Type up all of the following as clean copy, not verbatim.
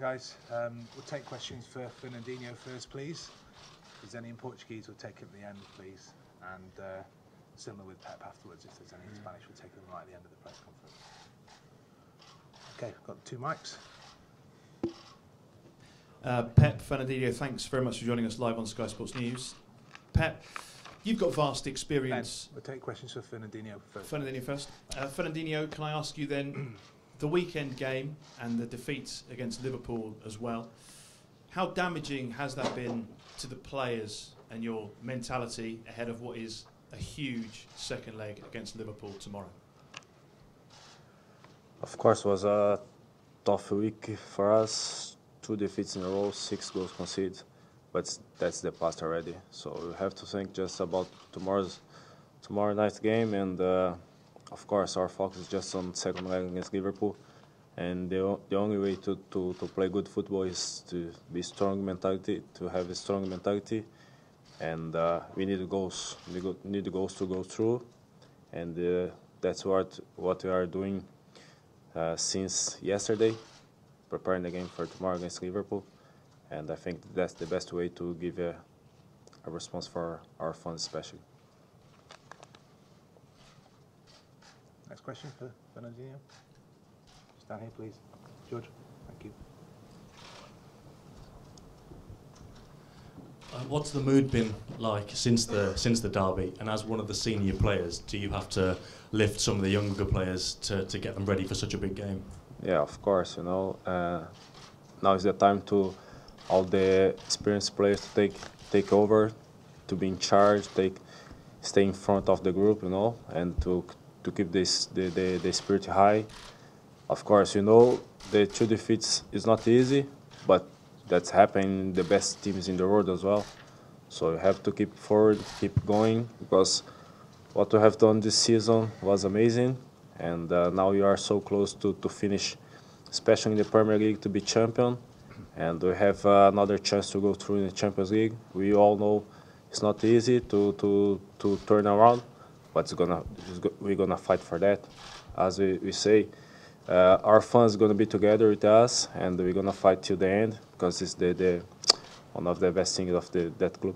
guys. We'll take questions for Fernandinho first, please. If there's any in Portuguese, we'll take it at the end, please. And similar with Pep afterwards. If there's any in Spanish, we'll take them right at the end of the press conference. Okay, we've got 2 mics. Pep, Fernandinho, thanks very much for joining us live on Sky Sports News. Pep, you've got vast experience. Ben, we'll take questions for Fernandinho first. Fernandinho first. Fernandinho, can I ask you then, the weekend game and the defeat against Liverpool as well, how damaging has that been to the players and your mentality ahead of what is a huge second leg against Liverpool tomorrow? Of course, it was a tough week for us. 2 defeats in a row, 6 goals conceded, but that's the past already. So we have to think just about tomorrow night's game, and of course our focus is just on second leg against Liverpool. And the only way to play good football is to be strong mentality, to have a strong mentality, and we need the goals. We need the goals to go through, and that's what we are doing since yesterday, preparing the game for tomorrow against Liverpool. And I think that's the best way to give a response for our fans especially. Next question for Fernandinho. Stand here, please. George, thank you. What's the mood been like since the derby? And as one of the senior players, do you have to lift some of the younger players to get them ready for such a big game? Yeah, of course. You know, now is the time to all the experienced players to take over, to be in charge, stay in front of the group, you know, and to keep the spirit high. Of course, you know, the 2 defeats is not easy, but that's happening in the best teams in the world as well. So you have to keep forward, keep going, because what we have done this season was amazing, and now we are so close to finish, especially in the Premier League, to be champion, and we have another chance to go through in the Champions League. We all know it's not easy to turn around, but we're gonna fight for that. As we say, our fans gonna be together with us, and we're gonna fight till the end, because it's the one of the best things of that club.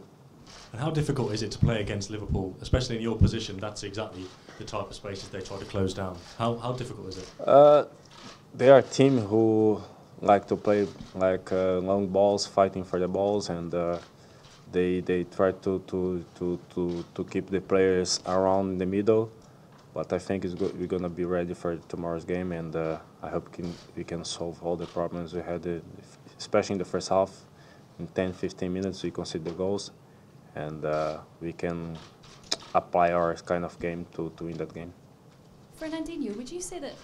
And how difficult is it to play against Liverpool, especially in your position? That's exactly the type of spaces they try to close down. How difficult is it? They are a team who like to play like long balls, fighting for the balls, and they try to keep the players around in the middle. But I think we're gonna be ready for tomorrow's game, and I hope we can solve all the problems we had, especially in the first half. In 10-15 minutes, we concede the goals, and we can apply our kind of game to win that game. Fernandinho, would you say that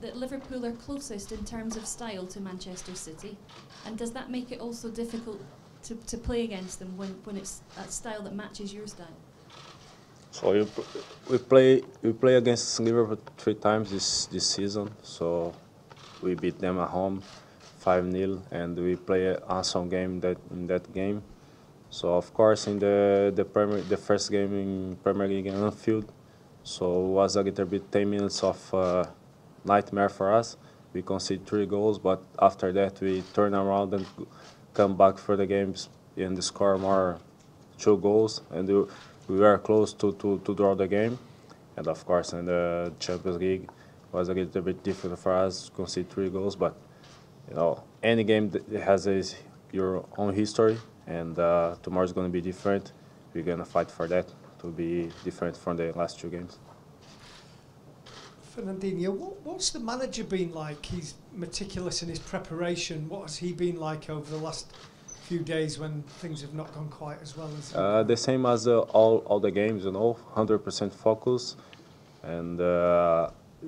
that Liverpool are closest in terms of style to Manchester City, and does that make it also difficult to play against them when it's a style that matches your style? So we play against Liverpool 3 times this season. So we beat them at home 5-0, and we play an awesome game in that game. So of course in the first game in Premier League in Anfield, so it was a little bit 10 minutes of nightmare for us. We conceded 3 goals, but after that we turn around and come back for the games and score more 2 goals, and we were close to draw the game. And of course in the Champions League was a little bit difficult for us to concede 3 goals, but you know, any game has your own history, and tomorrow's going to be different. We're going to fight for that to be different from the last 2 games. Fernandinho, what's the manager been like? He's meticulous in his preparation. What has he been like over the last few days when things have not gone quite as well as... The same as all the games, you know, 100% focus, and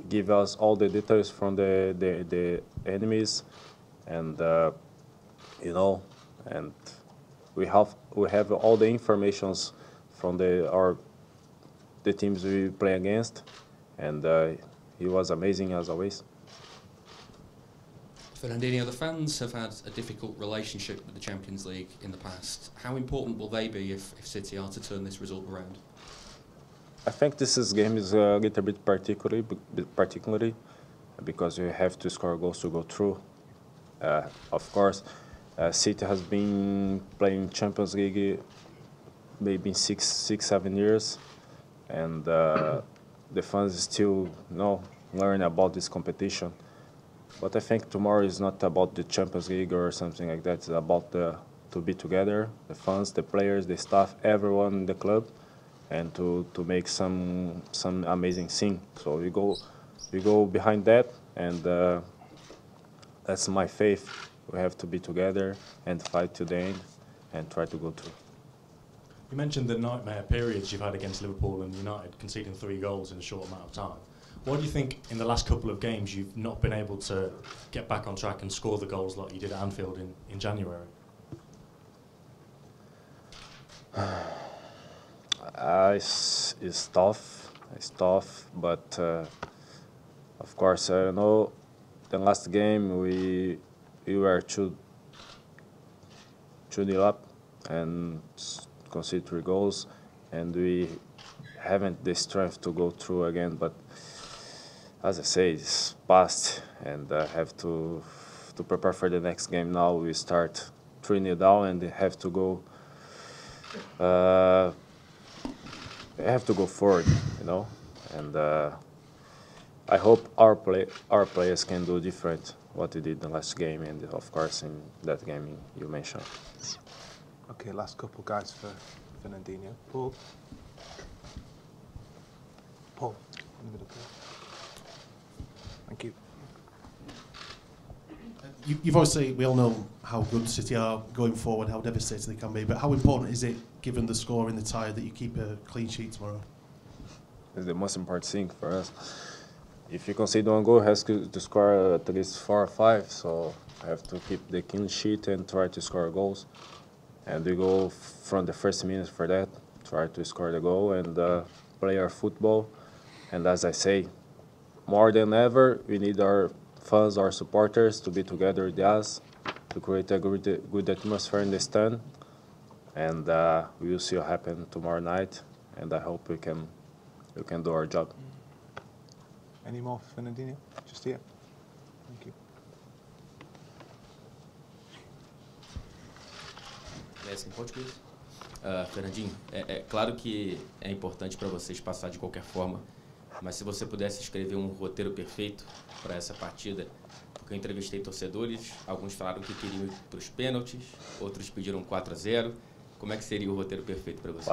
give us all the details from the enemies, and you know, and we have all the informations from the teams we play against, and he was amazing as always. Fernandinho, the fans have had a difficult relationship with the Champions League in the past. How important will they be if City are to turn this result around? I think this game is a little bit particularly because you have to score goals to go through. Of course, City has been playing Champions League maybe in 7 years, and the fans still learn about this competition. But I think tomorrow is not about the Champions League or something like that. It's about to be together, the fans, the players, the staff, everyone in the club, and to make some amazing thing. So we go behind that, and that's my faith. We have to be together and fight to the end and try to go through. You mentioned the nightmare periods you've had against Liverpool and United, conceding 3 goals in a short amount of time. Why do you think in the last couple of games you've not been able to get back on track and score the goals like you did at Anfield in January? It's tough, but of course, I don't know. The last game we were 2-0 up and conceded 3 goals, and we haven't the strength to go through again. But as I say, it's past, and I have to prepare for the next game. Now we start 3-0 down, and they have to go. They have to go forward, and I hope our players can do different what they did in the last game, and of course in that game you mentioned. Okay, last couple guys for Fernandinho. Paul, in the middle. Thank you. You've obviously, we all know how good City are going forward, how devastating they can be, but how important is it, given the score in the tie, that you keep a clean sheet tomorrow? It's the most important thing for us. If you concede 1 goal, it has to score at least 4 or 5, so I have to keep the clean sheet and try to score goals. And we go from the first minute for that, try to score the goal and play our football. And as I say, more than ever, we need our fans, our supporters to be together with us, to create a good atmosphere in the stand. And we will see what happens tomorrow night, and I hope we can do our job. Any more for Fernandinho? Just here. Thank you. Yes, em português. Fernandinho, é claro que é importante para vocês passar de qualquer forma, mas se você pudesse escrever um roteiro perfeito para essa partida, porque eu entrevistei torcedores, alguns falaram que queriam ir para os pênaltis, outros pediram 4-0. Como é que seria o roteiro perfeito para vocês?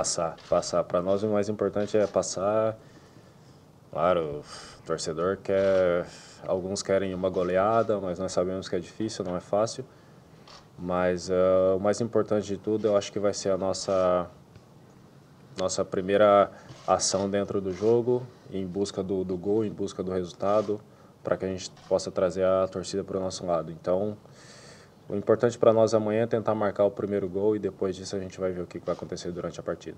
Passar. Para nós o mais importante é passar. Claro, o torcedor quer, alguns querem uma goleada, mas nós sabemos que é difícil, não é fácil. Mas o mais importante de tudo, eu acho que vai ser a nossa primeira ação dentro do jogo, em busca do gol, em busca do resultado, para que a gente possa trazer a torcida para o nosso lado. Então, o importante para nós amanhã é tentar marcar o primeiro gol e depois disso a gente vai ver o que vai acontecer durante a partida.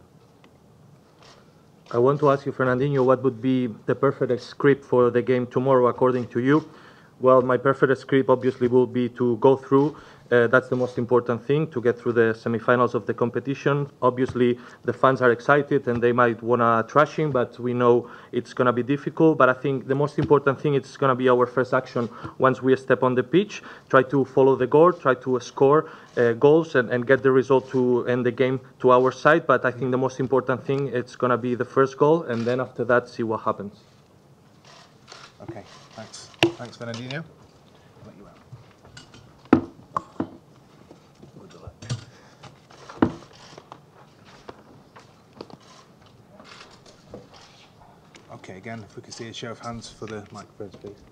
I want to ask you, Fernandinho, what would be the perfect script for the game tomorrow, according to you? Well, my perfect script obviously will be to go through. That's the most important thing, to get through the semi-finals of the competition. Obviously, the fans are excited and they might want to thrashing, but we know it's going to be difficult. But I think the most important thing is going to be our first action once we step on the pitch. Try to follow the goal, try to score goals and get the result to end the game to our side. But I think the most important thing, it's going to be the first goal, and then after that, see what happens. Okay, thanks. Thanks, Fernandinho. I'll let you out. Okay, again, if we could see a show of hands for the microphones, please.